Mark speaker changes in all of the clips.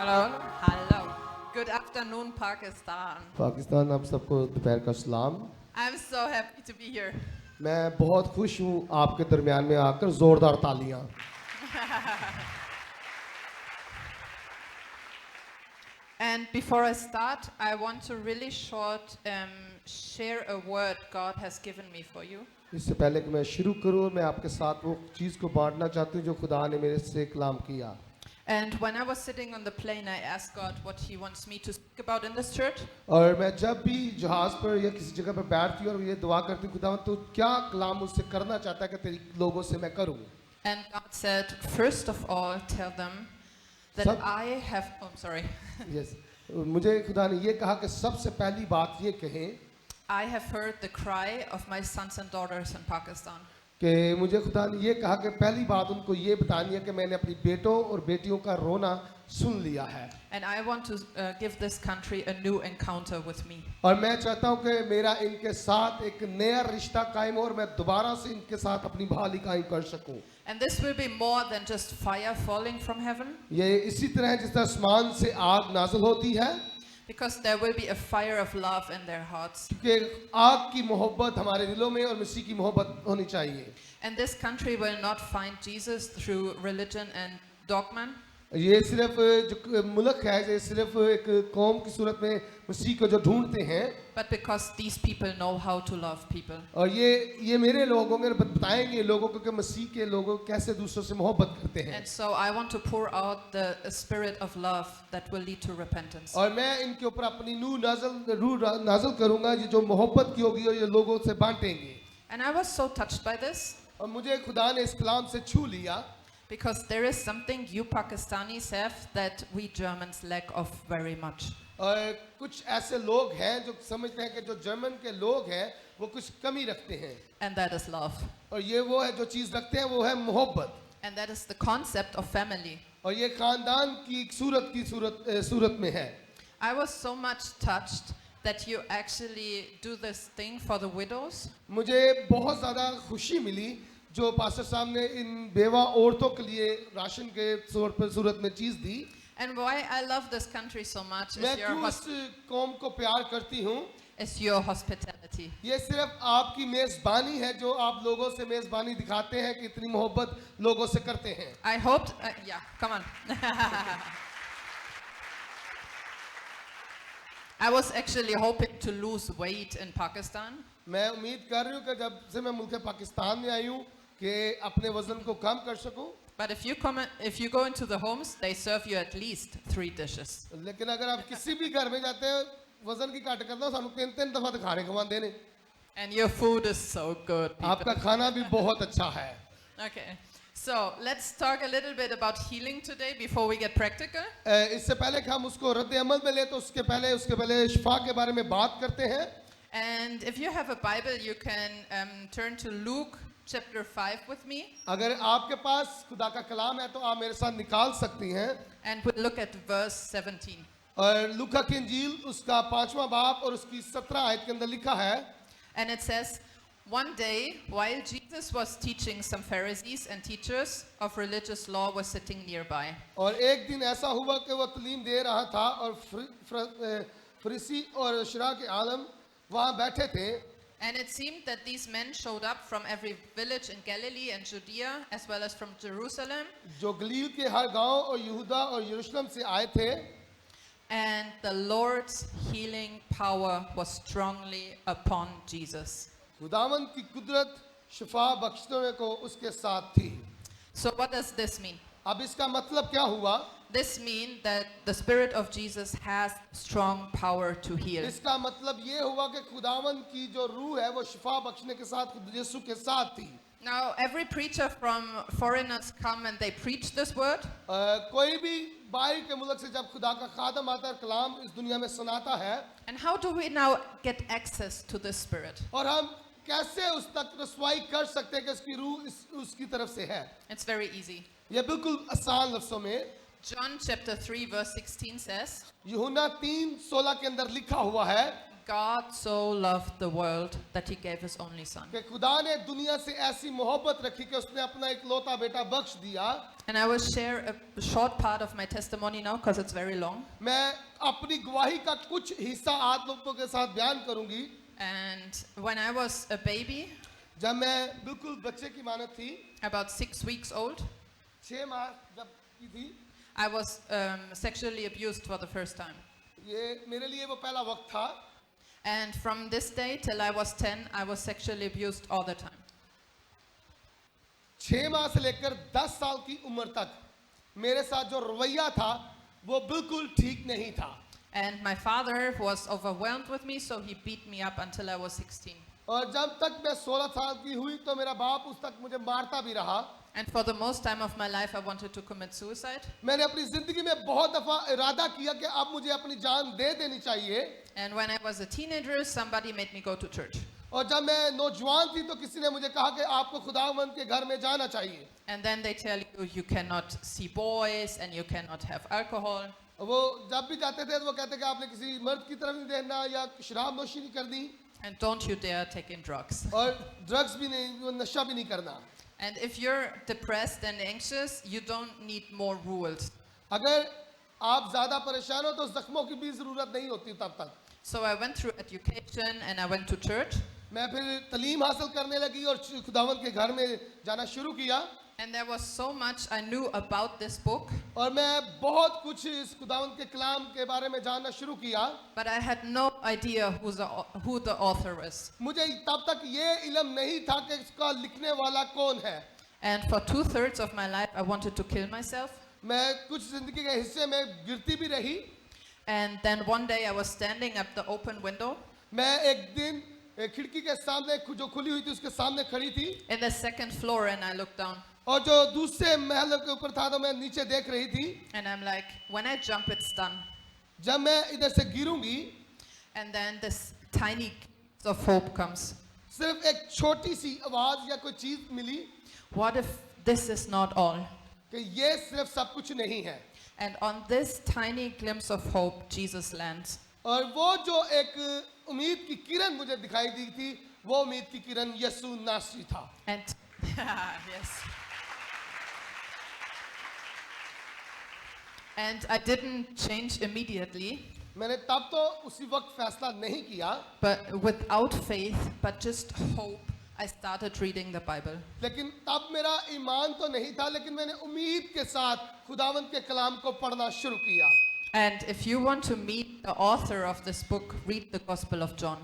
Speaker 1: Hello. Hello. Good afternoon, Pakistan.
Speaker 2: Pakistan आप सबको दोपहर का सलाम।
Speaker 1: I'm so happy to be here.
Speaker 2: मैं बहुत खुश हूँ आपके दरमियान में आकर। ज़ोरदार तालियां।
Speaker 1: And before I start, I want to really short share a word God has given me for you.
Speaker 2: इससे पहले कि मैं शुरू करूँ, मैं आपके साथ वो चीज़ को बांटना चाहती हूँ जो खुदा ने मेरे से कलाम किया।
Speaker 1: And when I was sitting on the plane, I asked God what He wants me to speak about in this church.
Speaker 2: और मैं जब भी जहाज़ पर या किसी जगह पर बैठती हूँ और ये दुआ करती हूँ, खुदा तो क्या कलाम मुझसे करना चाहता है कि तेरी लोगों से मैं करूँ।
Speaker 1: And God said, first of all, tell them that
Speaker 2: Sab-
Speaker 1: I have. Oh, I'm sorry.
Speaker 2: Yes, मुझे खुदा ने ये कहा कि सबसे पहली बात ये कहें
Speaker 1: I have heard the cry of my sons and daughters in Pakistan.
Speaker 2: कि मुझे खुदा ने ये कहा कि पहली बात उनको ये बतानी है कि मैंने अपनी बेटों और बेटियों का रोना सुन लिया है।
Speaker 1: And I want to give this country a new encounter with me.
Speaker 2: और मैं चाहता हूँ कि मेरा इनके साथ एक नया रिश्ता कायम हो और मैं दोबारा से इनके साथ अपनी बहाली कायम कर सकूँ।
Speaker 1: And this will be more than just fire falling from heaven,
Speaker 2: ये इसी तरह है जिस तरह आसमान से आग नाज़िल होती है,
Speaker 1: because there will be a fire of love in their hearts.
Speaker 2: क्योंकि आग की मोहब्बत हमारे दिलों में और मसीह की मोहब्बत होनी चाहिए।
Speaker 1: And this country will not find Jesus through religion and dogma,
Speaker 2: ये सिर्फ जो मुल्क है, ये सिर्फ एक कौम की सूरत में मसीह को जो ढूंढते हैं,
Speaker 1: but because these people know how to love people.
Speaker 2: और ये मेरे लोग होंगे, बताएंगे लोगों को कि मसीह के लोग कैसे दूसरों से मोहब्बत करते हैं।
Speaker 1: And so I want to pour out the spirit of love that will lead to repentance.
Speaker 2: और मैं इनके ऊपर अपनी रूह नाज़िल करूंगा, ये जो मोहब्बत की होगी और ये लोगों से बांटेंगे।
Speaker 1: And I was so touched by this,
Speaker 2: और मुझे खुदा ने इस कलाम से छू लिया,
Speaker 1: because there is something you Pakistanis have that we Germans lack of very much.
Speaker 2: और कुछ ऐसे लोग हैं जो समझते हैं कि जो जर्मन के लोग हैं वो कुछ कमी रखते हैं,
Speaker 1: And that is love.
Speaker 2: और ये वो है जो चीज़ रखते हैं वो है मोहब्बत।
Speaker 1: And that is the concept of family.
Speaker 2: और ये खानदान की एक सूरत में है।
Speaker 1: I was so much touched that you actually do this thing for the widows.
Speaker 2: मुझे बहुत ज़्यादा खुशी मिली जो पास्टर साहब ने इन बेवा औरतों के लिए राशन के सूरत में चीज़ दी।
Speaker 1: And why I love this country so much
Speaker 2: मैं क्यों इस कौम को प्यार करती हूँ,
Speaker 1: is your hospitality.
Speaker 2: ये सिर्फ आपकी मेज़बानी है जो आप लोगों से मेज़बानी दिखाते हैं कि इतनी मोहब्बत लोगों से करते हैं।
Speaker 1: I hoped, yeah, come on. I was actually hoping to lose weight in Pakistan.
Speaker 2: मैं उम्मीद कर रही हूँ कि जब से मैं मुल्क पाकिस्तान में आई हूँ कि अपने वज़न को कम कर सकूँ।
Speaker 1: But if you go into the homes, they serve you at least 3 dishes.
Speaker 2: लेकिन अगर आप किसी भी घर में जाते हैं वज़न की घट करना सानू 3 दफ़ा तो खाने खवाते ने।
Speaker 1: And your food is so good. people.
Speaker 2: आपका खाना भी बहुत अच्छा है।
Speaker 1: Okay, so let's talk a little bit about healing today before we get practical.
Speaker 2: इससे पहले कि हम उसको रद्द अमल में ले तो उसके पहले शिफा के बारे में बात करते हैं।
Speaker 1: And if you have a Bible, you can turn to Luke chapter 5 with me.
Speaker 2: अगर आपके पास खुदा का कलाम है तो आप मेरे साथ निकाल सकती हैं।
Speaker 1: And we'll look at verse 17.
Speaker 2: और लूका की इंजील उसका 5वां बाब और उसकी 17 आयत के अंदर लिखा है।
Speaker 1: And it says, one day, while Jesus was teaching, some Pharisees and teachers of religious law were sitting nearby.
Speaker 2: और एक दिन ऐसा हुआ कि वो तालीम दे रहा था और फरीसी और शरा के आलम वहाँ बैठे थे।
Speaker 1: And it seemed that these men showed up from every village in Galilee and Judea, as well as from Jerusalem.
Speaker 2: जो गलील के हर गांव और यहूदा और यरूशलेम से आए थे।
Speaker 1: And the Lord's healing power was strongly upon Jesus.
Speaker 2: खुदावंद की कुदरत शिफा बख्शने को उसके साथ थी।
Speaker 1: So what does this mean?
Speaker 2: अब इसका मतलब क्या हुआ?
Speaker 1: This means that the Spirit of Jesus has strong power to heal.
Speaker 2: इसका मतलब ये हुआ कि खुदावंद की जो रूह है वो शिफा बख्शने के साथ खुद यीशु के साथ थी।
Speaker 1: Now, every preacher from foreigners come and they preach this word.
Speaker 2: कोई भी बाहर के मुल्क से जब खुदा का खादम आता है कलाम इस दुनिया में सुनाता है।
Speaker 1: And how do we now get access to this Spirit?
Speaker 2: और हम कैसे उस तक रसवाई कर सकते हैं कि उसकी रूह उसकी तरफ से है?
Speaker 1: It's very easy.
Speaker 2: ये बिल्कुल आसान लफ्ज़ों में
Speaker 1: John chapter 3 verse 16 says,
Speaker 2: यूहन्ना 3:16 के अंदर लिखा हुआ है।
Speaker 1: God so loved the world that he gave his only son.
Speaker 2: कि खुदा ने दुनिया से ऐसी मोहब्बत रखी कि उसने अपना इकलौता बेटा बख्श दिया.
Speaker 1: And I will share a short part of my testimony now because it's very long.
Speaker 2: मैं अपनी गवाही का कुछ हिस्सा आप लोगों के साथ बयान करूंगी.
Speaker 1: And when I was a baby,
Speaker 2: जब मैं बिल्कुल बच्चे की मानद थी,
Speaker 1: about 6 weeks old,
Speaker 2: 6 माह जब की थी,
Speaker 1: I was sexually abused for the first time.
Speaker 2: ये मेरे लिए वो पहला वक्त था.
Speaker 1: And from this day till I was 10, I was sexually abused all the time.
Speaker 2: 6 माह से लेकर 10 साल की उम्र तक मेरे साथ जो रवैया था वो बिल्कुल ठीक नहीं था.
Speaker 1: And my father was overwhelmed with me, so he beat me up until I was 16.
Speaker 2: और जब तक मैं 16 साल की हुई तो मेरा बाप उस तक मुझे मारता भी रहा.
Speaker 1: And for the most time of my life, I wanted to commit suicide.
Speaker 2: मैंने अपनी जिंदगी में बहुत दफा इरादा किया कि अब मुझे अपनी जान दे देनी चाहिए.
Speaker 1: And when I was a teenager, somebody made me go to church.
Speaker 2: और जब मैं नौजवान थी तो किसी ने मुझे कहा कि आपको खुदावंद के घर में जाना चाहिए.
Speaker 1: And then they tell you you cannot see boys and you cannot have alcohol.
Speaker 2: वो जब भी जाते थे तो वो कहते कि आपने किसी मर्द की तरफ नहीं देखना या शराब नोशी नहीं करनी
Speaker 1: And don't you dare take in drugs.
Speaker 2: और ड्रग्स भी नहीं, नशा भी नहीं करना.
Speaker 1: And if you're depressed and anxious, you don't need more rules.
Speaker 2: अगर आप ज्यादा परेशान हो तो जख्मों की भी जरूरत नहीं होती तब तक.
Speaker 1: So I went through education and I went to church.
Speaker 2: मैं फिर तालीम हासिल करने लगी और खुदावंद के घर में जाना शुरू किया.
Speaker 1: And there was so much I knew about this book,
Speaker 2: और मैं बहुत कुछ इस खुदावंद के कलाम के बारे में जानना शुरू किया.
Speaker 1: but I had no idea who the author was.
Speaker 2: मुझे तब तक ये इल्म नहीं था कि इसका लिखने वाला कौन है.
Speaker 1: And for 2/3 of my life, I wanted to kill myself.
Speaker 2: मैं कुछ जिंदगी के हिस्से में गिरती भी रही.
Speaker 1: And then one day I was standing at the open window
Speaker 2: मैं एक दिन एक खिड़की के सामने जो खुली हुई थी उसके सामने खड़ी थी
Speaker 1: in the second floor and I looked down.
Speaker 2: और जो दूसरे महल के ऊपर था तो मैं नीचे देख रही थी.
Speaker 1: And I'm like, when I jump, it's done.
Speaker 2: जब मैं इधर से गिरूंगी
Speaker 1: And then this tiny glimpse of hope comes.
Speaker 2: सिर्फ एक छोटी सी आवाज या कोई चीज मिली
Speaker 1: What if this is not all?
Speaker 2: कि ये सिर्फ सब कुछ नहीं है.
Speaker 1: And on this tiny glimpse of hope, Jesus lands.
Speaker 2: और वो जो एक उम्मीद की किरण मुझे दिखाई दी थी वो उम्मीद की किरण यीशु नासरी था.
Speaker 1: And yes. And I didn't change immediately,
Speaker 2: मैंने तब तो उसी वक्त फैसला नहीं किया
Speaker 1: but without faith, but just hope, I started reading the Bible.
Speaker 2: लेकिन तब मेरा ईमान तो नहीं था लेकिन मैंने उम्मीद के साथ खुदावंद के कलाम को पढ़ना शुरू किया.
Speaker 1: And if you want to meet the author of this book, read the Gospel of John.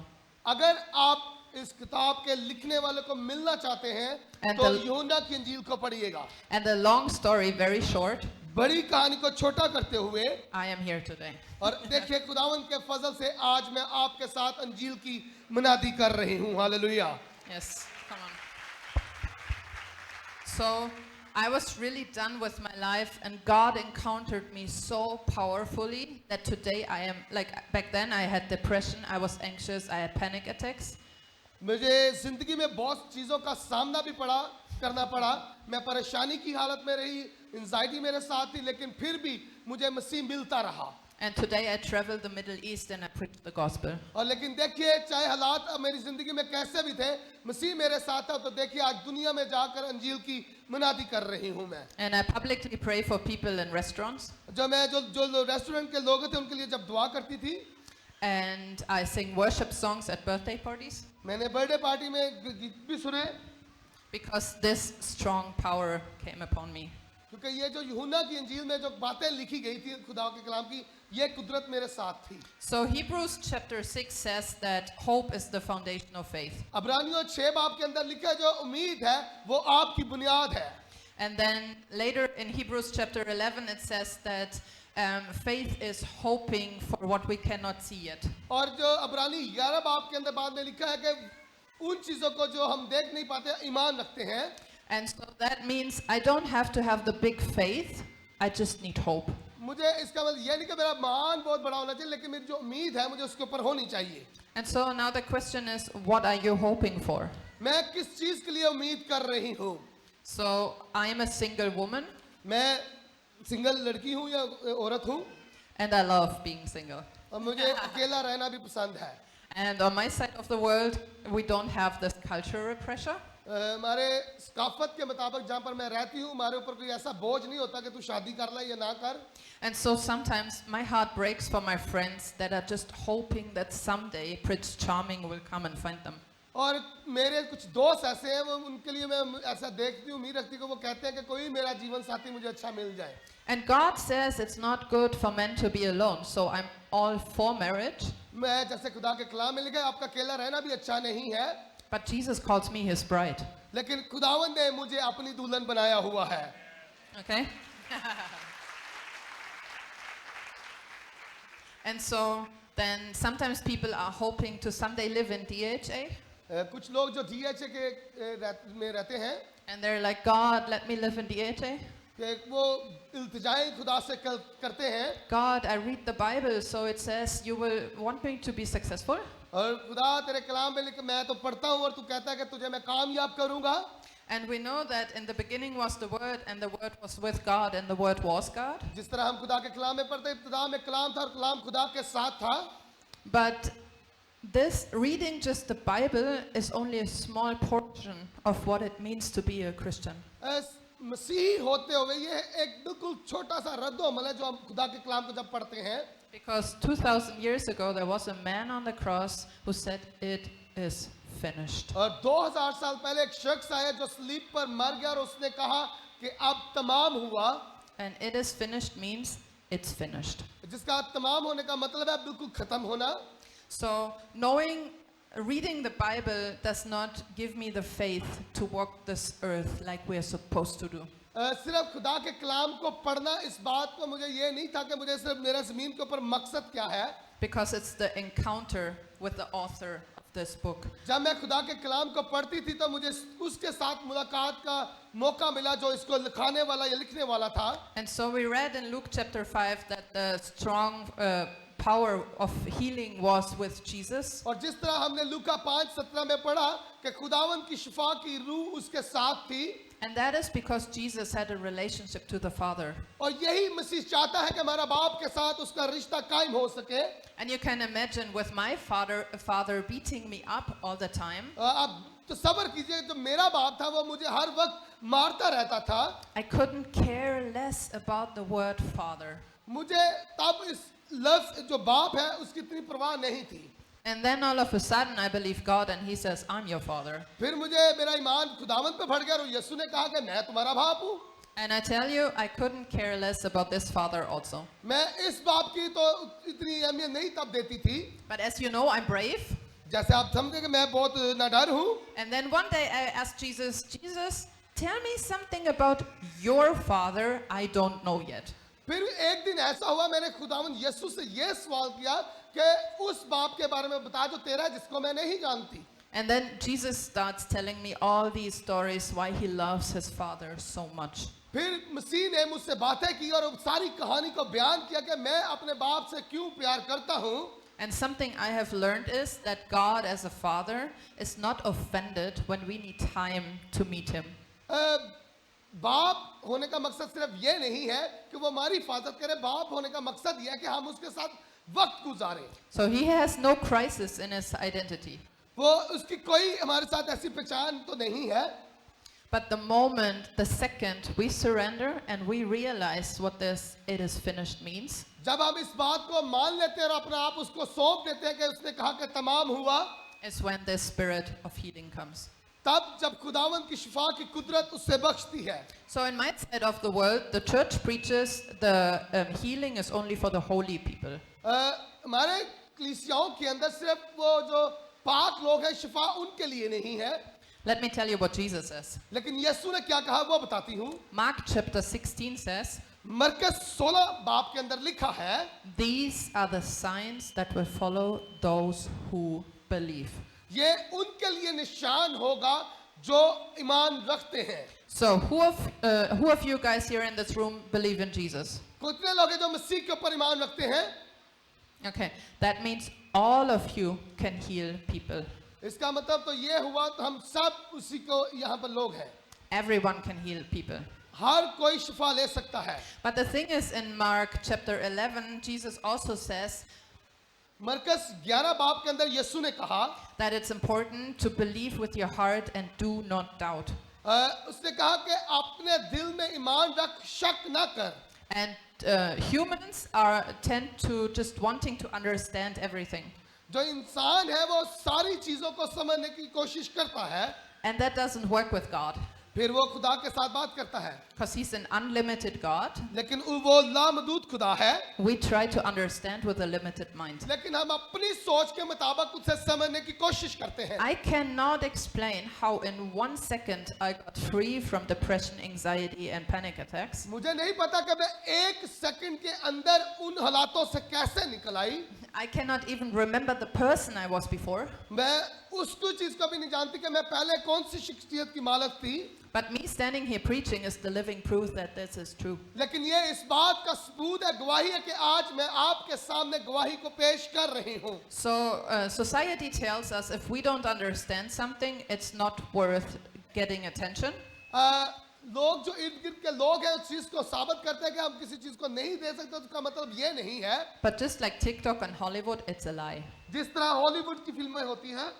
Speaker 2: अगर आप इस किताब के लिखने वाले को मिलना चाहते हैं
Speaker 1: And
Speaker 2: तो
Speaker 1: the-
Speaker 2: यूहन्ना की इंजील को पढ़िएगा.
Speaker 1: And the long story, very short,
Speaker 2: बड़ी कहानी को छोटा करते हुए
Speaker 1: I am here today.
Speaker 2: और देखिए खुदावंद के फजल से आज मैं आपके साथ अंजील की मुनादी कर रही हूँ. Hallelujah.
Speaker 1: Yes, come on. So I was really done with my life, and God encountered me so powerfully that today I am like back then I had depression, I was anxious, I had panic attacks.
Speaker 2: मुझे जिंदगी में बहुत चीज़ों का सामना भी करना पड़ा. मैं परेशानी की हालत में रही, एंजाइटी मेरे साथ थी लेकिन फिर भी मुझे मसीह मिलता रहा.
Speaker 1: And today I travel the Middle East and I preach the gospel.
Speaker 2: और लेकिन देखिए चाहे हालात मेरी जिंदगी में कैसे भी थे मसीह मेरे साथ था. तो देखिए आज दुनिया में जाकर अंजील की मुनादी कर रही हूँ मैं.
Speaker 1: And I publicly pray for people in restaurants,
Speaker 2: जो रेस्टोरेंट के लोग थे उनके लिए जब दुआ करती थी.
Speaker 1: and I sing worship songs at birthday parties
Speaker 2: मैंने बर्थडे पार्टी में गीत भी सुने
Speaker 1: because this strong power came upon me.
Speaker 2: क्योंकि ये जो यूहन्ना की इंजील में जो बातें लिखी गई थी खुदा के कलाम की ये कुदरत मेरे साथ थी.
Speaker 1: So Hebrews chapter 6 says that hope is the foundation of faith.
Speaker 2: अब्रानियों 6 बाब के अंदर लिखा है जो उम्मीद है वो आपकी बुनियाद है.
Speaker 1: And then later in Hebrews chapter 11 it says that faith is hoping for what we cannot see yet.
Speaker 2: और जो अब्रानी 11 बाब के अंदर बाद में लिखा है कि उन चीजों को जो हम देख नहीं पाते ईमान रखते हैं.
Speaker 1: And so that means I don't have to have the big faith, I just need hope.
Speaker 2: मुझे इसका मतलब ये नहीं कि मेरा मान बहुत बड़ा होना चाहिए लेकिन मेरी जो उम्मीद है मुझे उसके ऊपर होनी चाहिए.
Speaker 1: And so now the question is, what are you hoping for?
Speaker 2: मैं किस चीज के लिए उम्मीद कर रही हूँ.
Speaker 1: So I am a single woman
Speaker 2: मैं सिंगल लड़की हूँ या औरत हूँ
Speaker 1: and I love being single.
Speaker 2: और मुझे अकेला रहना भी पसंद है.
Speaker 1: And on my side of the world, we don't have this cultural pressure.
Speaker 2: हमारे सकाफत के मुताबिक जहाँ पर मैं रहती हूँ हमारे ऊपर कोई ऐसा बोझ नहीं होता कि तू शादी कर ले या ना कर.
Speaker 1: And so sometimes my heart breaks for my friends that are just hoping that someday Prince Charming will come and find them.
Speaker 2: और मेरे कुछ दोस्त ऐसे हैं वो उनके लिए मैं ऐसा देखती हूँ उम्मीद रखती हूँ कि वो कहते हैं कि कोई मेरा जीवन साथी मुझे अच्छा मिल जाए.
Speaker 1: And God says it's not good for men to be alone, so I'm all for marriage.
Speaker 2: मैं जैसे खुदा के कलाम में लिखा है आपका अकेला रहना भी अच्छा नहीं है,
Speaker 1: But Jesus calls me his bride.
Speaker 2: लेकिन खुदावन ने मुझे अपनी दुल्हन बनाया हुआ है.
Speaker 1: Okay? And so then sometimes people are hoping to someday live in DHA.
Speaker 2: कुछ लोग जो DHA के में रहते हैं
Speaker 1: And they're like, God, let me live in DHA.
Speaker 2: कि वो इल्तिजाएं खुदा से करते हैं.
Speaker 1: God, I read the Bible, so it says you will want me to be successful.
Speaker 2: और खुदा तेरे कलाम में लिखा मैं तो पढ़ता हूँ और तू कहता है कि तुझे मैं कामयाब करूँगा.
Speaker 1: And we know that in the beginning was the Word, and the Word was with God, and the Word was God.
Speaker 2: जिस तरह हम खुदा के कलाम में पढ़ते हैं इब्तिदा में कलाम था और कलाम खुदा के साथ था.
Speaker 1: But this reading just the Bible is only a small portion of what it means to be a Christian.
Speaker 2: मसीह होते हुए ये एक बिल्कुल छोटा सा रद्द-ओ-अमल है जो हम खुदा के कलाम को जब पढ़ते हैं.
Speaker 1: Because 2,000 years ago there was a man on the cross who said, "It is finished."
Speaker 2: और 2000 साल पहले एक शख्स आया जो सलीब पर मर गया और उसने कहा कि अब तमाम हुआ.
Speaker 1: And "it is finished" means it's finished.
Speaker 2: जिसका तमाम होने का मतलब है बिल्कुल खत्म होना.
Speaker 1: So reading the Bible does not give me the faith to walk this earth like we are supposed to do.
Speaker 2: सिर्फ खुदा के कलाम को पढ़ना इस बात को मुझे ये नहीं था कि मुझे सिर्फ मेरा ज़मीन के ऊपर मकसद क्या है.
Speaker 1: Because it's the encounter with the author of this book.
Speaker 2: जब मैं खुदा के कलाम को पढ़ती थी तो मुझे उसके साथ मुलाकात का मौका मिला जो इसको लिखाने वाला या लिखने वाला था.
Speaker 1: And so we read in Luke chapter 5 that the strong power of healing was with Jesus.
Speaker 2: और जिस तरह हमने लूका 5:17 में पढ़ा कि खुदावन की शिफा की रूह उसके साथ थी.
Speaker 1: And that is because Jesus had a relationship to the Father.
Speaker 2: और यही मसीह चाहता है कि हमारा बाप के साथ उसका रिश्ता कायम हो सके.
Speaker 1: And you can imagine with my father beating me up all the time.
Speaker 2: अब तो सब्र कीजिए जो मेरा बाप था वो मुझे हर वक्त मारता रहता था.
Speaker 1: I couldn't care less about the word father.
Speaker 2: मुझे तब इस लफ्ज़ जो बाप है उसकी इतनी परवाह नहीं थी.
Speaker 1: And then all of a sudden I believe God and he says, "I'm your father."
Speaker 2: फिर मुझे मेरा ईमान खुदावंत पे बढ़ गया और यीशु ने कहा कि मैं तुम्हारा बाप हूँ.
Speaker 1: And I tell you, I couldn't care less about this father also.
Speaker 2: मैं इस बाप की तो इतनी अहमियत नहीं तब देती थी.
Speaker 1: But as you know, I'm brave.
Speaker 2: जैसे आप समझे कि मैं बहुत नाडर हूँ.
Speaker 1: And then one day I asked Jesus, "Jesus, tell me something about your father I don't know yet."
Speaker 2: फिर एक दिन ऐसा हुआ मैंने खुदावंत यीशु से ये सवाल किया कि उस बाप के बारे में बता जो तेरा है जिसको मैं नहीं जानती.
Speaker 1: And then Jesus starts telling me all these stories why he loves his father so much.
Speaker 2: फिर मसीह ने मुझसे बातें की और सारी कहानी को बयान किया कि मैं अपने बाप से क्यों प्यार करता हूँ.
Speaker 1: And something I have learned is that God as a father is not offended when we need time to meet him.
Speaker 2: बाप होने का मकसद सिर्फ ये नहीं है कि वो हमारी हिफाजत करे. बाप होने का मकसद ये है कि हम उसके साथ वक्त गुजारें.
Speaker 1: So he has no crisis in his identity.
Speaker 2: वो उसकी कोई हमारे साथ ऐसी पहचान तो नहीं है.
Speaker 1: But the moment, the second we surrender and we realize what this "it is finished" means,
Speaker 2: जब हम इस बात को मान लेते हैं और अपना आप उसको सौंप देते हैं कि उसने कहा कि तमाम हुआ,
Speaker 1: is when the spirit of healing comes.
Speaker 2: तब जब खुदावंत की शिफा की कुदरत उससे बख्शती है.
Speaker 1: So in my side of the world, the church preaches the healing is only for the holy people.
Speaker 2: हमारे कलीसियाओं के अंदर सिर्फ वो जो पाक लोग हैं शिफा उनके लिए नहीं है.
Speaker 1: Let me tell you what Jesus says.
Speaker 2: लेकिन यीशु ने क्या कहा वो बताती हूँ.
Speaker 1: Mark chapter 16 says,
Speaker 2: मरकस 16 बाब के अंदर लिखा है,
Speaker 1: "These are the signs that will follow those who believe."
Speaker 2: ये उनके लिए निशान होगा जो ईमान रखते हैं.
Speaker 1: So who of you guys here in this room believe in Jesus?
Speaker 2: कितने लोग हैं जो मसीह के ऊपर ईमान रखते हैं?
Speaker 1: Okay, that means all of you can heal people.
Speaker 2: इसका मतलब तो ये हुआ तो हम सब उसी को यहाँ पर लोग हैं.
Speaker 1: Everyone can heal people.
Speaker 2: हर कोई शिफा ले सकता है.
Speaker 1: But the thing is, in Mark chapter 11, Jesus also says,
Speaker 2: मरकस 11 बाब के अंदर यीशु ने कहा,
Speaker 1: that it's important to believe with your heart and do not doubt.
Speaker 2: उसने कहा कि अपने दिल में ईमान रख, शक ना कर.
Speaker 1: And humans tend to just wanting to understand everything.
Speaker 2: जो इंसान है वो सारी चीजों को समझने की कोशिश करता है,
Speaker 1: And that doesn't work with God.
Speaker 2: फिर वो खुदा के साथ बात करता है,
Speaker 1: Because He's an unlimited God.
Speaker 2: लेकिन वो लामहदूद खुदा है.
Speaker 1: We try to understand with a limited mind.
Speaker 2: लेकिन हम अपनी सोच के मुताबिक उसे समझने की कोशिश करते हैं.
Speaker 1: I cannot explain how in 1 second I got free from depression, anxiety and panic attacks.
Speaker 2: मुझे नहीं पता कि मैं 1 सेकंड के अंदर उन हालातों से कैसे निकल आई.
Speaker 1: I cannot even remember the person I was before.
Speaker 2: मैं उसको चीज को भी नहीं जानती कि मैं पहले कौन सी शख्सियत की मालिक थी.
Speaker 1: But me standing here preaching is the living proof that this is true.
Speaker 2: लेकिन ये इस बात का सबूत है, गवाही है कि आज मैं आपके सामने गवाही को पेश कर रही हूँ.
Speaker 1: So society tells us if we don't understand something, it's not worth getting attention.
Speaker 2: लोग जो इर्द गिर्द के लोग हैं उस चीज को साबित करते हैं कि हम किसी चीज को नहीं दे सकते, उसका मतलब ये नहीं है.
Speaker 1: But just like TikTok and Hollywood, it's a lie.
Speaker 2: जिस तरह हॉलीवुड की फिल्में होती हैं,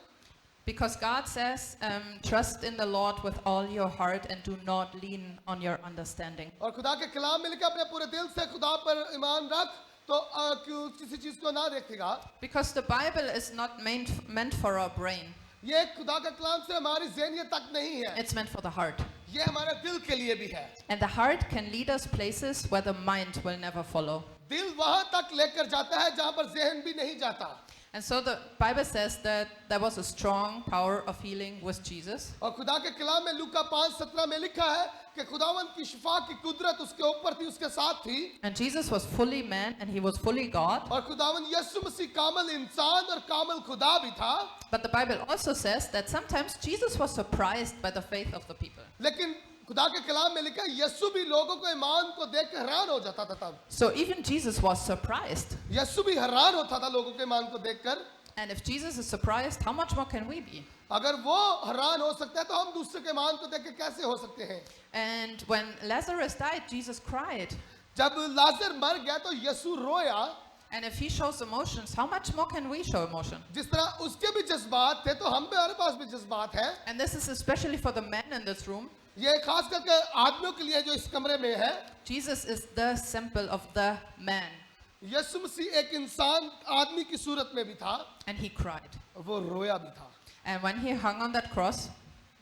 Speaker 1: Because God says, trust in the Lord with all your heart and do not lean on your understanding.
Speaker 2: और खुदा के कलाम में लिखा अपने पूरे दिल से खुदा पर ईमान रख तो क्यों किसी चीज को ना देखेगा.
Speaker 1: Because the Bible is not meant for our brain.
Speaker 2: ये खुदा का कलाम से हमारी ज़हनियत तक नहीं है,
Speaker 1: It's meant for the heart.
Speaker 2: ये हमारे दिल के लिए भी है.
Speaker 1: And the heart can lead us places where the mind will never follow.
Speaker 2: दिल वहां तक लेकर जाता है जहां पर ज़हन भी नहीं जाता.
Speaker 1: And so the Bible says that there was a strong power of healing with Jesus.
Speaker 2: और खुदा के कलाम में लूका 5:17 में लिखा है कि खुदावंद की शिफा की कुदरत उसके ऊपर थी, उसके साथ थी.
Speaker 1: And Jesus was fully man and he was fully God.
Speaker 2: और खुदावंद यीशु मसीह कामल इंसान और कामल खुदा भी था.
Speaker 1: But the Bible also says that sometimes Jesus was surprised by the faith of the people.
Speaker 2: लेकिन खुदा के कलाम में लिखा है यीशु भी लोगों को ईमान को देख कर हैरान हो जाता था. तब
Speaker 1: So even Jesus was surprised.
Speaker 2: यीशु भी हैरान होता था लोगों के ईमान को देखकर.
Speaker 1: And if Jesus is surprised, how much more can we be?
Speaker 2: अगर वो हैरान हो सकता है तो हम दूसरे के ईमान को देख के कैसे हो सकते हैं.
Speaker 1: And when Lazarus died, Jesus cried.
Speaker 2: जब लाजर मर गया तो यीशु रोया.
Speaker 1: And if he shows emotions, how much more can we show emotion?
Speaker 2: जिस तरह उसके भी जज्बात थे तो हम पे हमारे पास भी जज्बात हैं.
Speaker 1: And this is especially for the men in this room.
Speaker 2: ये खास करके आदमियों के लिए जो इस कमरे में है.
Speaker 1: Jesus is the symbol of the man.
Speaker 2: यीशु मसीह एक इंसान आदमी की सूरत में भी था.
Speaker 1: And he cried.
Speaker 2: वो रोया भी था.
Speaker 1: And when he hung on that cross,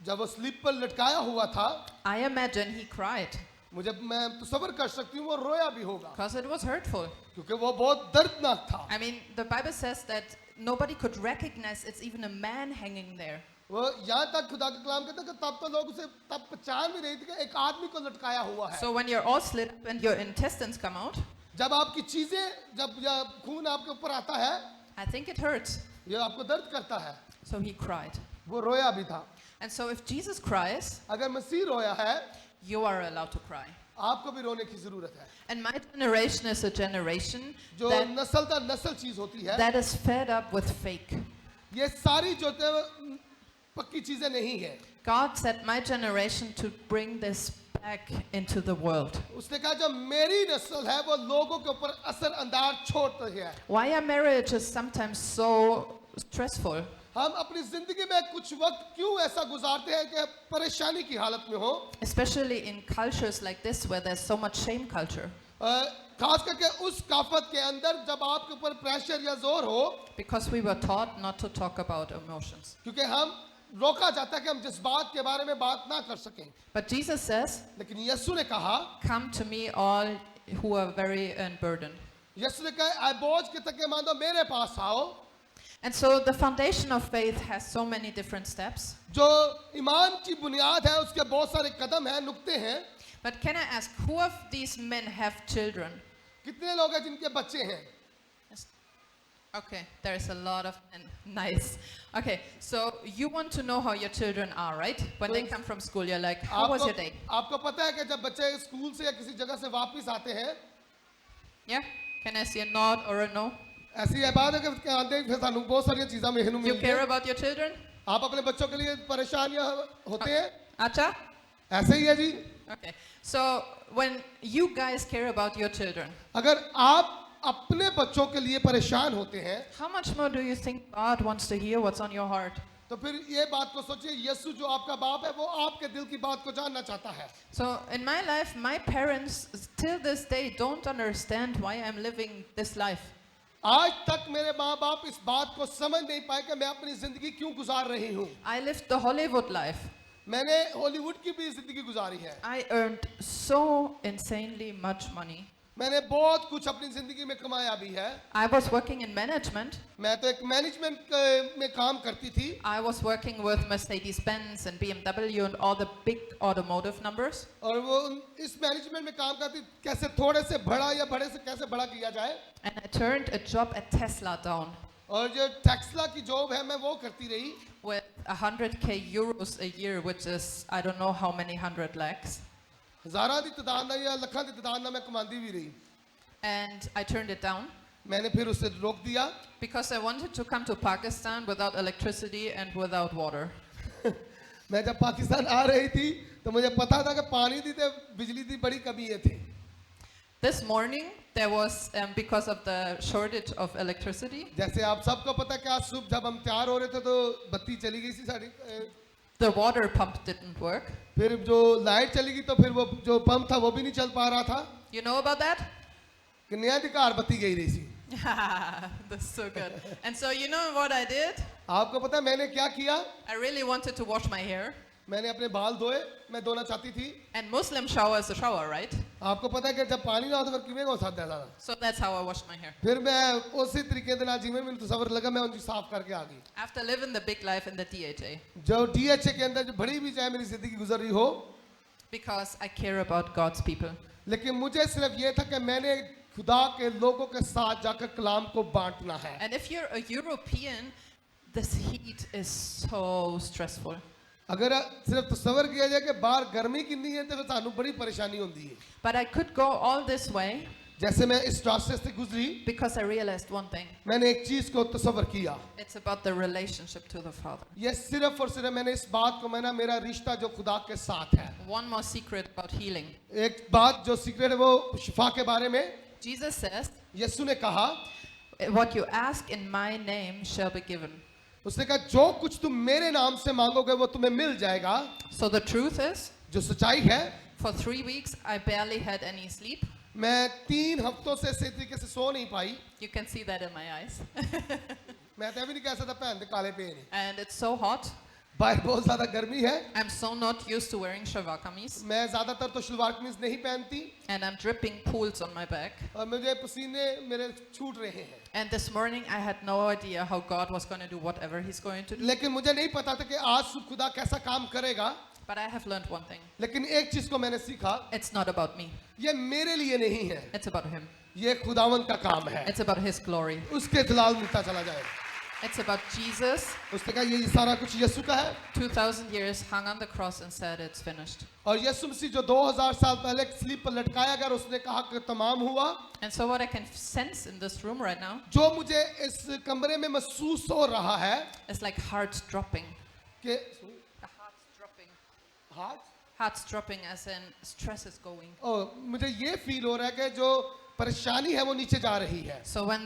Speaker 2: जब वो स्लीप पर लटकाया हुआ था,
Speaker 1: I imagine he cried
Speaker 2: मैं तसव्वुर कर सकती हूँ वो रोया भी होगा,
Speaker 1: because it was hurtful.
Speaker 2: क्योंकि वो बहुत दर्दनाक था.
Speaker 1: I mean, the Bible says that nobody could recognize it's even a man hanging there.
Speaker 2: वो यहाँ तक खुदा का कलाम कहता है कि तब तो लोग उसे तब पहचान भी नहीं थे कि एक आदमी को लटकाया हुआ है.
Speaker 1: So when you're all slit up and your intestines come out,
Speaker 2: जब आपकी चीजें जब खून आपके ऊपर आता है,
Speaker 1: I think it hurts.
Speaker 2: ये आपको दर्द करता है.
Speaker 1: So he cried.
Speaker 2: वो रोया भी था.
Speaker 1: And so if Jesus cries,
Speaker 2: अगर मसीह रोया है,
Speaker 1: you are allowed to cry.
Speaker 2: आपको भी रोने की जरूरत है.
Speaker 1: And my generation is a generation
Speaker 2: जो
Speaker 1: that,
Speaker 2: नस्ल दर नस्ल चीज होती है,
Speaker 1: that is fed up with fake.
Speaker 2: ये सारी जो पक्की चीजें नहीं है.
Speaker 1: God set my generation to bring this back into the world.
Speaker 2: उसने कहा जो मेरी नस्ल है वो लोगों के ऊपर असर अंदाज छोड़ती है.
Speaker 1: Why are marriages sometimes so stressful?
Speaker 2: हम अपनी जिंदगी में कुछ वक्त क्यों ऐसा गुजारते हैं कि परेशानी की हालत में हो.
Speaker 1: Especially in cultures like this where there's so much shame culture.
Speaker 2: खास करके उस काफत के अंदर जब आपके ऊपर प्रेशर या जोर हो,
Speaker 1: Because we were taught not to talk about emotions.
Speaker 2: क्योंकि हम रोका जाता है कि हम जिस बात के बारे में बात ना कर सकें.
Speaker 1: But Jesus says,
Speaker 2: लेकिन यीशु ने कहा,
Speaker 1: come to me all who are very burdened.
Speaker 2: यीशु ने कहा आए बोझ के थके मांदो मेरे पास आओ.
Speaker 1: And so the foundation of faith has so many different steps.
Speaker 2: जो ईमान की बुनियाद है उसके बहुत सारे कदम हैं, नुक्ते हैं.
Speaker 1: But can I ask, who of these men have children?
Speaker 2: कितने लोग हैं जिनके बच्चे हैं?
Speaker 1: Okay, there's a lot of men. Nice. Okay, so you want to know how your children are, right? When they come from school, you're like, how was your day?
Speaker 2: आपको पता है कि जब बच्चे स्कूल से या किसी जगह से वापस आते हैं,
Speaker 1: Yeah? Can I see a nod or a no?
Speaker 2: ऐसी है बात है कि आते फिर सानू बहुत सारी चीज़ें मेहनू
Speaker 1: You
Speaker 2: मिलती
Speaker 1: care
Speaker 2: हैं.
Speaker 1: about your children?
Speaker 2: आप अपने बच्चों के लिए परेशानियां होते हैं.
Speaker 1: Acha?
Speaker 2: ऐसे ही है जी.
Speaker 1: Okay. So when you guys care about your children,
Speaker 2: अगर आप अपने बच्चों के लिए परेशान होते हैं,
Speaker 1: how much more do you think God wants to hear what's on your heart?
Speaker 2: तो फिर ये बात को सोचिए, यीशु जो आपका बाप है वो आपके दिल की बात को जानना चाहता है।
Speaker 1: So in my life, my parents till this day don't understand why I'm living this life.
Speaker 2: आज तक मेरे माँ बाप इस बात को समझ नहीं पाए कि मैं अपनी जिंदगी क्यों गुजार रही हूँ।
Speaker 1: I lived the Hollywood life.
Speaker 2: मैंने हॉलीवुड की भी जिंदगी गुजारी है।
Speaker 1: I earned so insanely much money.
Speaker 2: मैंने बहुत कुछ अपनी जिंदगी में कमाया भी है।
Speaker 1: I was working in management.
Speaker 2: मैं तो एक मैनेजमेंट में काम करती थी।
Speaker 1: I was working with Mercedes-Benz and BMW and all the big automotive numbers.
Speaker 2: और वो इस मैनेजमेंट में काम करती, कैसे थोड़े से बड़ा या बड़े से कैसे बड़ा किया जाए।
Speaker 1: And I turned a job at Tesla down
Speaker 2: और जो टेस्ला की जॉब है मैं वो करती रही
Speaker 1: with 100k euros a year, which is I don't know how many 100 lakhs.
Speaker 2: हजारां दी तादाद ना या लखां दी तादाद ना मैं कमांदी भी रही।
Speaker 1: And I turned it down
Speaker 2: मैंने फिर उसे रोक दिया
Speaker 1: because I wanted to come to Pakistan without electricity and without water.
Speaker 2: मैं जब पाकिस्तान आ रही थी तो मुझे पता था कि पानी दी ते बिजली दी बड़ी कमी है थी।
Speaker 1: This morning there was because of the shortage of electricity.
Speaker 2: जैसे आप सबको पता है कि आज सुबह जब हम तैयार हो रहे थे तो बत्ती चली गई थी sari.
Speaker 1: The water pump didn't work.
Speaker 2: फिर जो लाइट चली गई तो फिर वो जो पंप था वो भी नहीं चल पा रहा था।
Speaker 1: You know about that?
Speaker 2: कि नया अधिकार बत्ती गई रही थी।
Speaker 1: That's so good. And so you know what I did?
Speaker 2: आपको पता है मैंने क्या किया?
Speaker 1: I really wanted to wash my hair.
Speaker 2: मैंने अपने बाल धोए, मैं धोना चाहती थी।
Speaker 1: And Muslim shower is a shower, right?
Speaker 2: आपको पता है कि जब पानी ना हो तो फिर किवें हो सकता है।
Speaker 1: So that's how I washed my hair.
Speaker 2: फिर मैं उसी तरीके से ना जिਵੇਂ ਮੈਨੂੰ तसव्वुर लगा मैं उनकी साफ करके आ गई।
Speaker 1: After living the big life in the DHA,
Speaker 2: जो DHA के अंदर जो बड़ी भी चाहे मेरी जिंदगी गुजर रही हो,
Speaker 1: because I care about God's people.
Speaker 2: लेकिन मुझे सिर्फ ये था कि मैंने खुदा के लोगों के साथ जाकर कलाम को बांटना है।
Speaker 1: And if you're a European, this heat is so stressful.
Speaker 2: अगर सिर्फ तसव्वुर किया जाए कि बाहर गर्मी कितनी है तो फिर सानू बड़ी परेशानी होती है।
Speaker 1: But I could go all this way
Speaker 2: जैसे मैं इस रास्ते से गुजरी,
Speaker 1: because I realized one thing.
Speaker 2: मैंने एक चीज को तसव्वुर किया।
Speaker 1: It's about the relationship to the Father.
Speaker 2: ये सिर्फ और सिर्फ मैंने इस बात को माना मेरा रिश्ता जो खुदा के साथ है।
Speaker 1: One more secret about healing.
Speaker 2: एक बात जो सीक्रेट है वो शिफा के बारे में।
Speaker 1: Jesus says,
Speaker 2: यीशु ने कहा,
Speaker 1: what you ask in my name shall be given.
Speaker 2: उसने कहा जो कुछ तुम मेरे नाम से मांगोगे वो तुम्हें मिल जाएगा।
Speaker 1: So the truth is,
Speaker 2: जो सच्चाई है,
Speaker 1: for 3 weeks, I barely had any sleep.
Speaker 2: मैं 3 हफ्तों से इसी तरीके से सो नहीं पाई।
Speaker 1: You can see that in my eyes.
Speaker 2: मैं तो भी नहीं कह सकता भैन दे काले पे नहीं।
Speaker 1: And it's so hot.
Speaker 2: बाहर बहुत ज्यादा गर्मी है।
Speaker 1: I'm so not used to wearing shalwar kameez.
Speaker 2: मैं ज्यादातर तो शलवार कमीज नहीं पहनती
Speaker 1: And I'm dripping pools on my back.
Speaker 2: और मुझे पसीने मेरे छूट रहे हैं।
Speaker 1: And this morning I had no idea how God was going to do whatever He's going to do.
Speaker 2: लेकिन मुझे नहीं पता था कि आज सुबह खुदा कैसा काम करेगा।
Speaker 1: But I have learned one thing.
Speaker 2: लेकिन एक चीज को मैंने सीखा,
Speaker 1: It's not about me.
Speaker 2: ये मेरे लिए नहीं है,
Speaker 1: It's about Him.
Speaker 2: ये खुदावंद का काम है।
Speaker 1: It's about His glory.
Speaker 2: उसके जलाल मिलता चला जाए।
Speaker 1: It's about Jesus.
Speaker 2: उसने कहा ये सारा कुछ यीशु का है
Speaker 1: 2,000 years hung on the cross and said it's finished.
Speaker 2: और यीशु मसीह जो 2000 साल पहले स्लीप पर लटकाया गया उसने कहा कि तमाम हुआ।
Speaker 1: And so what I can sense in this room right now
Speaker 2: जो मुझे इस कमरे में महसूस हो रहा है
Speaker 1: is like hearts dropping.
Speaker 2: कि
Speaker 1: The hearts dropping.
Speaker 2: Heart
Speaker 1: Hearts dropping as in stress is going.
Speaker 2: मुझे ये फील हो रहा है कि जो परेशानी है वो नीचे जा रही है।
Speaker 1: So when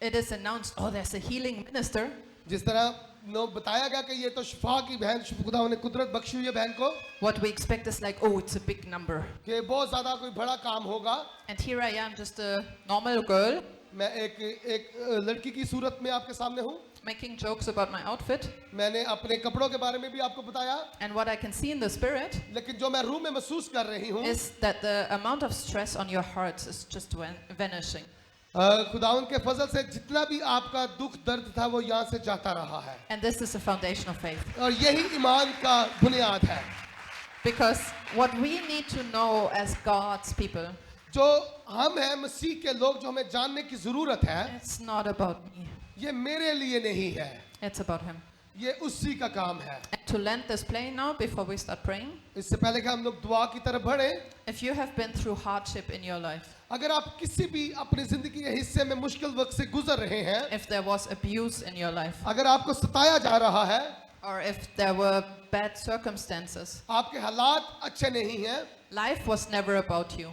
Speaker 1: it is announced, oh, there's a healing minister,
Speaker 2: जिस तरह नो बताया गया कि ये तो शिफा की बहन खुदा ने कुदरत बख्शी हुई है बहन को
Speaker 1: what we expect is like, oh, it's a big number.
Speaker 2: कि बहुत ज्यादा कोई बड़ा काम होगा।
Speaker 1: And here I am, just a normal girl,
Speaker 2: मैं एक लड़की की सूरत में आपके सामने हूँ।
Speaker 1: making jokes about my outfit.
Speaker 2: मैंने अपने कपड़ों के बारे में भी आपको बताया,
Speaker 1: And what I can see in the spirit
Speaker 2: लेकिन जो मैं रूह में महसूस कर रही हूँ
Speaker 1: is that the amount of stress on your hearts is just vanishing.
Speaker 2: खुदावंद के फजल से जितना भी आपका दुख दर्द था वो यहाँ से जाता रहा है।
Speaker 1: And this is the foundation of faith.
Speaker 2: और यही ईमान का बुनियाद है।
Speaker 1: Because what we need to know as God's people,
Speaker 2: जो हम हैं मसीह के लोग जो हमें जानने की जरूरत है,
Speaker 1: it's not about me.
Speaker 2: ये मेरे लिए नहीं है,
Speaker 1: It's about Him.
Speaker 2: ये उसी का काम है।
Speaker 1: And to land this plane now, before we start praying,
Speaker 2: इससे पहले कि हम लोग दुआ की तरफ बढ़े,
Speaker 1: if you have been through hardship in your life,
Speaker 2: अगर आप किसी भी अपनी जिंदगी के हिस्से में मुश्किल वक्त से गुजर रहे हैं,
Speaker 1: if there was abuse in your life,
Speaker 2: अगर आपको सताया जा रहा है,
Speaker 1: or if there were bad circumstances,
Speaker 2: आपके हालात अच्छे नहीं हैं,
Speaker 1: life was never about you.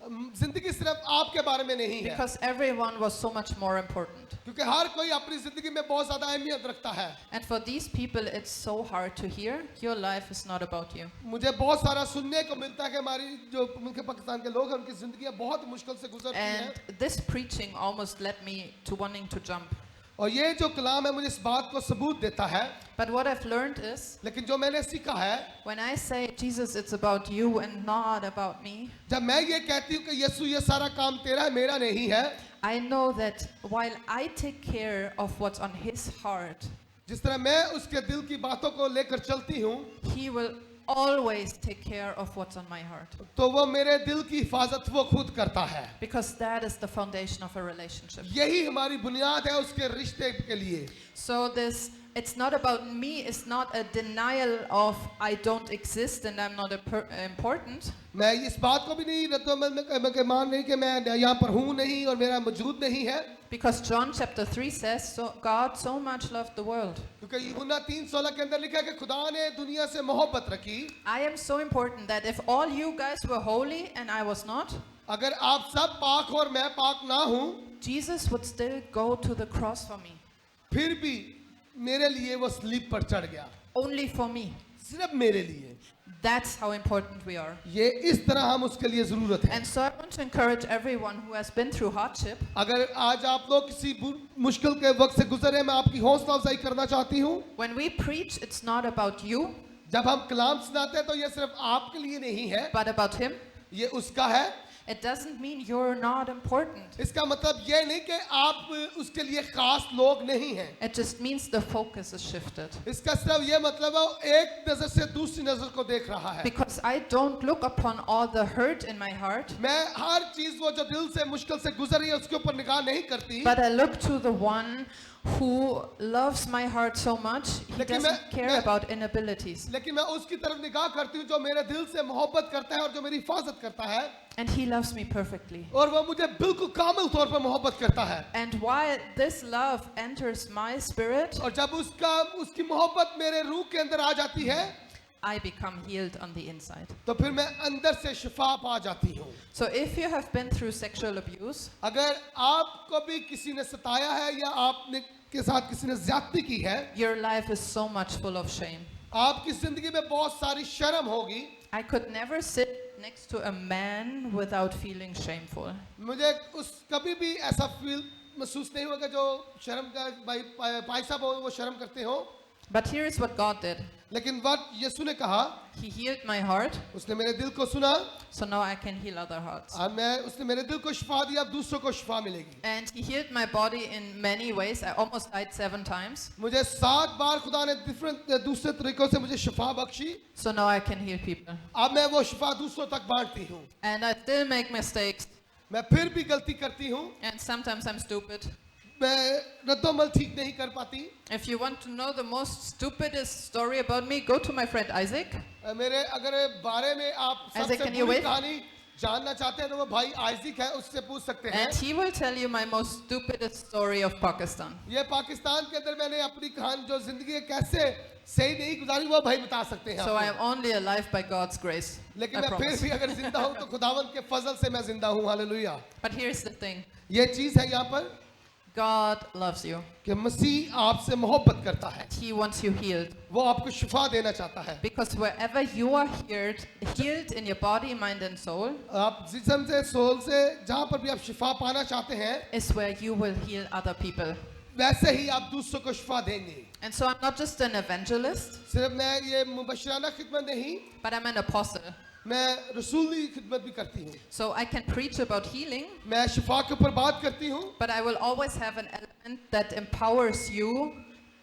Speaker 2: जिंदगी सिर्फ आपके बारे में नहीं है,
Speaker 1: because everyone was so much more important.
Speaker 2: क्योंकि हर कोई अपनी जिंदगी में बहुत ज्यादा अहमियत रखता है.
Speaker 1: And for these people, it's so hard to hear, your life is not about you.
Speaker 2: मुझे बहुत सारा सुनने को मिलता है कि हमारी जो मुल्क पाकिस्तान के लोग हैं उनकी जिंदगियां बहुत मुश्किल से गुजरती हैं.
Speaker 1: And this preaching almost led me to wanting to jump.
Speaker 2: और ये जो कलाम है मुझे इस बात को सबूत देता है.
Speaker 1: But what I've learned is,
Speaker 2: लेकिन जो मैंने सीखा है,
Speaker 1: when I say, Jesus, it's about you and not about me,
Speaker 2: जब मैं ये कहती हूँ कि यीशु ये सारा काम तेरा है, मेरा नहीं है,
Speaker 1: I know that while I take care of what's on his heart,
Speaker 2: जिस तरह मैं उसके दिल की बातों को लेकर चलती हूँ,
Speaker 1: he will always take care of what's on my heart.
Speaker 2: तो वो मेरे दिल की हिफाजत वो खुद करता है.
Speaker 1: Because that is the foundation of a relationship.
Speaker 2: यही हमारी बुनियाद है उसके रिश्ते के लिए.
Speaker 1: So this, it's not about me, it's not a denial of I don't exist and I'm not important.
Speaker 2: मैं इस बात को भी नहीं रद्दोमल में मान नहीं कि मैं यहाँ पर हूँ नहीं और मेरा मौजूद नहीं है.
Speaker 1: Because John chapter 3 says, so God so much loved the world.
Speaker 2: क्योंकि यूहन्ना 3:16 के अंदर लिखा है कि खुदा ने दुनिया से मोहब्बत रखी.
Speaker 1: I am so important that if all you guys were holy and I was not,
Speaker 2: अगर आप सब पाक और मैं पाक ना हूँ,
Speaker 1: Jesus would still go to the cross for me.
Speaker 2: फिर भी मेरे लिए वो स्लीप पर चढ़ गया.
Speaker 1: Only for me.
Speaker 2: सिर्फ मेरे लिए.
Speaker 1: That's how important we are.
Speaker 2: ये इस तरह हम उसके लिए जरूरत है.
Speaker 1: And so I want to encourage everyone who has been through hardship.
Speaker 2: अगर आज आप लोग किसी मुश्किल के वक्त से गुजरे, मैं आपकी हौसला अफजाई करना चाहती हूँ.
Speaker 1: When we preach, it's not about you,
Speaker 2: जब हम कलाम सुनाते हैं तो ये सिर्फ आपके लिए नहीं है,
Speaker 1: but about him.
Speaker 2: ये उसका है.
Speaker 1: It doesn't mean you're not important.
Speaker 2: इसका मतलब ये नहीं कि आप उसके लिए खास लोग नहीं हैं.
Speaker 1: It just means the focus is shifted.
Speaker 2: इसका सिर्फ ये मतलब है वो एक नजर से दूसरी नजर को देख रहा है.
Speaker 1: Because I don't look upon all the hurt in my heart,
Speaker 2: मैं हर चीज वो जो दिल से मुश्किल से गुजर रही है उसके ऊपर निगाह नहीं करती.
Speaker 1: but I look to the one who loves my heart so much, he
Speaker 2: लेकिन
Speaker 1: doesn't care
Speaker 2: मैं-
Speaker 1: about inabilities.
Speaker 2: लेकिन मैं उसकी तरफ निगाह करती हूँ जो मेरे दिल से मोहब्बत करता है और जो मेरी हिफाजत करता है.
Speaker 1: And he loves me perfectly.
Speaker 2: और वो मुझे बिल्कुल कामिल तौर पर मोहब्बत करता है.
Speaker 1: And while this love enters my spirit,
Speaker 2: और जब उसकी मोहब्बत मेरे रूह के अंदर आ जाती है,
Speaker 1: I become healed on the inside.
Speaker 2: तो फिर मैं अंदर से शिफा पा जाती हूँ.
Speaker 1: So if you have been through sexual abuse,
Speaker 2: अगर आपको भी किसी ने सताया है या आपने के साथ किसी ने ज्यादती की है,
Speaker 1: your life is so much full of shame.
Speaker 2: आपकी जिंदगी में बहुत सारी शर्म होगी.
Speaker 1: I could never sit next to a man without feeling shameful.
Speaker 2: मुझे कभी भी ऐसा फील महसूस नहीं होगा जो शर्म का भाई साहब हो वो शर्म करते हो.
Speaker 1: But here is what God did.
Speaker 2: लेकिन वट यीशु ने कहा,
Speaker 1: He healed my heart,
Speaker 2: उसने मेरे दिल को सुना
Speaker 1: so now I can heal other hearts.
Speaker 2: और उसने मेरे दिल को शिफा दिया, अब दूसरों को शिफा मिलेगी.
Speaker 1: And He healed my body in many ways. I almost died 7 times.
Speaker 2: मुझे 7 बार खुदा ने दूसरे तरीकों से मुझे शिफा Bakshi.
Speaker 1: So now I can heal people.
Speaker 2: अब मैं वो शिफा दूसरों तक बांटती हूँ.
Speaker 1: And I still make mistakes.
Speaker 2: मैं फिर भी गलती करती हूँ.
Speaker 1: And sometimes I'm stupid.
Speaker 2: मैं रद्दोमल ठीक नहीं कर पाती.
Speaker 1: If you want to know the most stupidest story about me, go to my friend Isaac.
Speaker 2: मेरे अगर बारे में आप
Speaker 1: Isaac,
Speaker 2: सबसे
Speaker 1: can you
Speaker 2: बुरी
Speaker 1: wave?
Speaker 2: कहानी जानना चाहते हैं तो वो भाई आइज़िक है, उससे पूछ सकते हैं.
Speaker 1: And he will tell you my most stupidest story of Pakistan.
Speaker 2: ये पाकिस्तान के अंदर मैंने अपनी कहानी जो जिंदगी कैसे सही नहीं गुजारी वो भाई बता सकते हैं.
Speaker 1: So I am only alive by God's grace.
Speaker 2: लेकिन
Speaker 1: I
Speaker 2: मैं फिर
Speaker 1: promise.
Speaker 2: भी अगर जिंदा हूँ तो खुदावंद के फजल से मैं जिंदा हूँ. Hallelujah.
Speaker 1: But here's the thing.
Speaker 2: ये चीज है यहाँ पर
Speaker 1: God loves you.
Speaker 2: कि मसीह आपसे मोहब्बत करता है.
Speaker 1: He wants you healed.
Speaker 2: वो आपको शिफा देना चाहता है.
Speaker 1: Because wherever you are healed in your body, mind and soul,
Speaker 2: आप जिस्म से सोल से जहाँ पर भी आप शिफा पाना चाहते हैं,
Speaker 1: is where you will heal other people.
Speaker 2: वैसे ही आप दूसरों को शिफा देंगे.
Speaker 1: And so I'm not just an evangelist,
Speaker 2: सिर्फ मैं ये मुबशराना खिदमत नहीं,
Speaker 1: but I'm an apostle.
Speaker 2: मैं रसूली खिदमत भी करती हूँ.
Speaker 1: So I can preach about healing,
Speaker 2: मैं शिफा के ऊपर बात करती हूँ,
Speaker 1: but I will always have an element that empowers you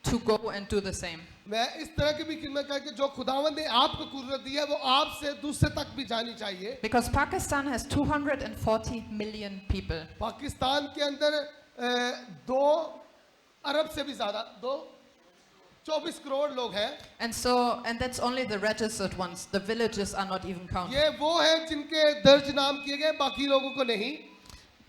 Speaker 1: to go and do the same.
Speaker 2: मैं इस तरह की भी खिदमत करके जो खुदावंद ने आपको कुदरत दी है वो आपसे दूसरे तक भी जानी चाहिए.
Speaker 1: Because Pakistan has 240 million people.
Speaker 2: Pakistan के अंदर 2 अरब से भी ज्यादा 24 करोड़ लोग हैं.
Speaker 1: And that's only the registered ones. The villages are not even counted.
Speaker 2: ये वो हैं जिनके दर्ज नाम किए गए, बाकी लोगों को नहीं.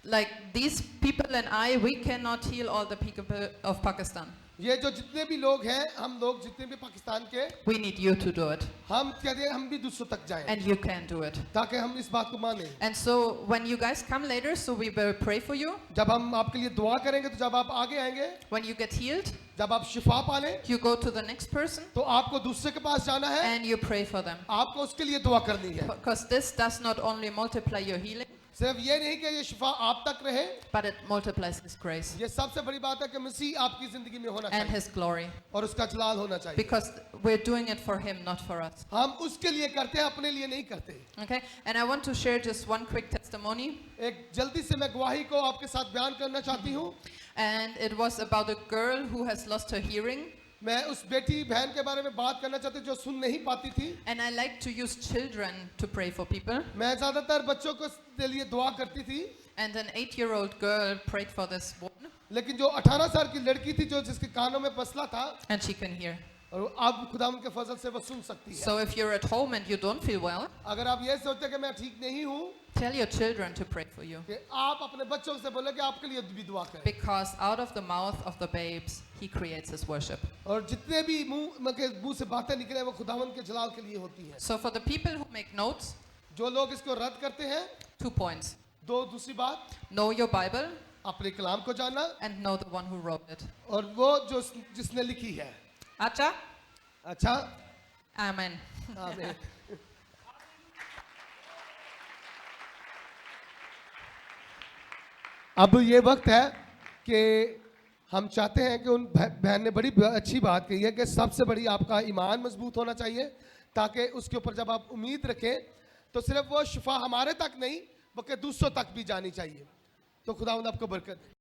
Speaker 1: Like these people and I, we cannot heal all the people of Pakistan.
Speaker 2: ये जो जितने भी लोग हैं, हम लोग जितने भी पाकिस्तान के,
Speaker 1: we need you to do it.
Speaker 2: हम कहते हैं हम भी दूसरों तक जाएं,
Speaker 1: And you can do it.
Speaker 2: ताकि हम इस बात को माने।
Speaker 1: And so when you guys come later, so we will pray for you.
Speaker 2: जब हम आपके लिए दुआ करेंगे, तो जब आप आगे आएंगे,
Speaker 1: When you get healed,
Speaker 2: जब आप शिफा पालें,
Speaker 1: you go to the next person
Speaker 2: तो आपको दूसरे के पास जाना है,
Speaker 1: and you pray for them.
Speaker 2: आपको उसके लिए दुआ करनी है।
Speaker 1: Because this does not only multiply your healing,
Speaker 2: सिर्फ ये नहीं कि ये शिफा आप तक रहे,
Speaker 1: but it multiplies His grace
Speaker 2: ये सबसे बड़ी बात है कि मसीह आपकी जिंदगी में होना
Speaker 1: and
Speaker 2: चाहिए
Speaker 1: His glory.
Speaker 2: और उसका जलाल होना चाहिए।
Speaker 1: Because we're doing it for Him, not for us.
Speaker 2: हम उसके लिए करते हैं, अपने लिए नहीं करते।
Speaker 1: Okay? And I want to share just one quick testimony.
Speaker 2: एक जल्दी से मैं गवाही को आपके साथ बयान करना चाहती हूँ।
Speaker 1: And it was about a girl who has lost her hearing.
Speaker 2: मैं उस बेटी बहन के बारे में बात करना चाहती हूँ जो सुन नहीं पाती थी।
Speaker 1: And I like to use children to pray for people.
Speaker 2: मैं ज्यादातर बच्चों को के लिए दुआ करती थी,
Speaker 1: And an 8-year-old girl prayed for this woman,
Speaker 2: लेकिन जो 18 साल की लड़की थी जो जिसके कानों में मसला था,
Speaker 1: and she can hear.
Speaker 2: और अब खुदा उनके फजल से वो सुन सकती है।
Speaker 1: So if you're at home and you don't feel well,
Speaker 2: अगर आप ये सोचते हैं कि मैं ठीक नहीं हूँ,
Speaker 1: tell your children to pray for you.
Speaker 2: कि आप अपने बच्चों से बोले कि आपके लिए भी दुआ करें।
Speaker 1: Because out of the mouth of the babes, He creates His worship.
Speaker 2: और जितने भी मुंह से बातें निकले वो खुदावन के जलाल के लिए होती हैं।
Speaker 1: So for the people who make notes,
Speaker 2: जो लोग इसको रद्द करते हैं,
Speaker 1: 2 points.
Speaker 2: दूसरी बात,
Speaker 1: Know your Bible
Speaker 2: अपने कलाम को जानना
Speaker 1: and know the one who wrote it.
Speaker 2: और वो जो जिसने लिखी है।
Speaker 1: Acha?
Speaker 2: अच्छा,
Speaker 1: Amen.
Speaker 2: आमीन। अब ये वक्त है कि हम चाहते हैं कि उन बहन ने बड़ी अच्छी बात कही है कि सबसे बड़ी आपका ईमान मजबूत होना चाहिए, ताकि उसके ऊपर जब आप उम्मीद रखें तो सिर्फ वो शिफा हमारे तक नहीं बल्कि दूसरों तक भी जानी चाहिए। तो खुदावंद आपको बरकत दे।